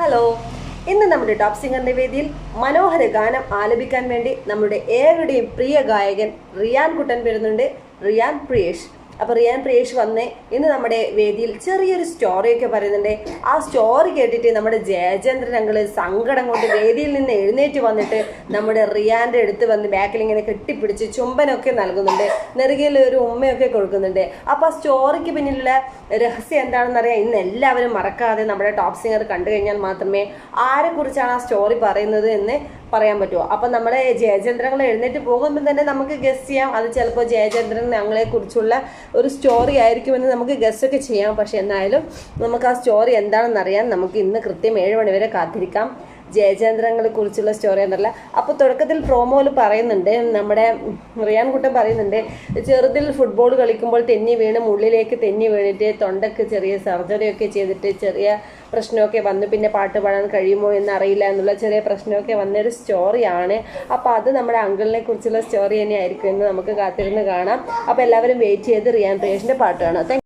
Hello, ഇന്ന് നമ്മുടെ top സിംഗറിന്റെ വേദിയിൽ മനോഹര ഗാനം ആലപിക്കാൻ വേണ്ടി നമ്മുടെ ഏവരുടെയും പ്രിയ ഗായകൻ റിയാൻ കുട്ടൻ വരുന്നുണ്ട്. റിയാൻ പ്രിയേഷ്. അപ്പോൾ റിയാൻ പ്രിയേഷ് വന്ന് ഇന്ന് നമ്മുടെ വേദിയിൽ ചെറിയൊരു സ്റ്റോറിയൊക്കെ പറയുന്നുണ്ട്. ആ സ്റ്റോറി കേട്ടിട്ട് നമ്മുടെ ജയചന്ദ്രൻ അങ്കിള് സങ്കടം കൊണ്ട് വേദിയിൽ നിന്ന് എഴുന്നേറ്റ് വന്നിട്ട് നമ്മുടെ റിയാന്റെ അടുത്ത് വന്ന് ബാക്കിൽ ഇങ്ങനെ കെട്ടിപ്പിടിച്ച് ചുംബനമൊക്കെ നൽകുന്നുണ്ട്, നെറുകയിൽ ഒരു ഉമ്മയൊക്കെ കൊടുക്കുന്നുണ്ട്. അപ്പോൾ ആ സ്റ്റോറിക്ക് പിന്നിലുള്ള രഹസ്യം എന്താണെന്ന് അറിയാം. ഇന്ന് എല്ലാവരും മറക്കാതെ നമ്മുടെ ടോപ്പ് സിംഗർ കണ്ടു കഴിഞ്ഞാൽ മാത്രമേ ആരെക്കുറിച്ചാണ് ആ സ്റ്റോറി പറയുന്നത് എന്ന് പറയാൻ പറ്റുമോ. അപ്പം നമ്മുടെ ജയചന്ദ്രങ്ങൾ എഴുന്നേറ്റ് പോകുമ്പോൾ തന്നെ നമുക്ക് ഗസ് ചെയ്യാം, അത് ചിലപ്പോൾ ജയചന്ദ്രൻ ഞങ്ങളെ കുറിച്ചുള്ള ഒരു സ്റ്റോറി ആയിരിക്കുമെന്ന് നമുക്ക് ഗസ്സൊക്കെ ചെയ്യാം. പക്ഷെ എന്നാലും നമുക്ക് ആ സ്റ്റോറി എന്താണെന്ന് അറിയാൻ നമുക്ക് ഇന്ന് കൃത്യം 7 മണി വരെ കാത്തിരിക്കാം. ജയചന്ദ്രങ്ങളെ കുറിച്ചുള്ള സ്റ്റോറി എന്നല്ല. അപ്പോൾ തുടക്കത്തിൽ പ്രോമോയിൽ പറയുന്നുണ്ട്, നമ്മുടെ റിയാൻ കുട്ടൻ പറയുന്നുണ്ട്, ചെറുതിൽ ഫുട്ബോൾ കളിക്കുമ്പോൾ തെന്നി വീണ് മുള്ളിലേക്ക് തെന്നി വീണിട്ട് തൊണ്ടക്ക് ചെറിയ സർജറിയൊക്കെ ചെയ്തിട്ട് ചെറിയ പ്രശ്നമൊക്കെ വന്നു, പിന്നെ പാട്ട് പാടാൻ കഴിയുമോ എന്നറിയില്ല എന്നുള്ള ചെറിയ പ്രശ്നമൊക്കെ വന്നൊരു സ്റ്റോറിയാണ്. അപ്പോൾ അത് നമ്മുടെ അങ്കിളിനെ കുറിച്ചുള്ള സ്റ്റോറി തന്നെയായിരിക്കും എന്ന് നമുക്ക് കാത്തിരുന്ന് കാണാം. അപ്പോൾ എല്ലാവരും വെയിറ്റ് ചെയ്ത് റിയാൻ പ്രിയേഷിൻ്റെ പാട്ട് കാണാം.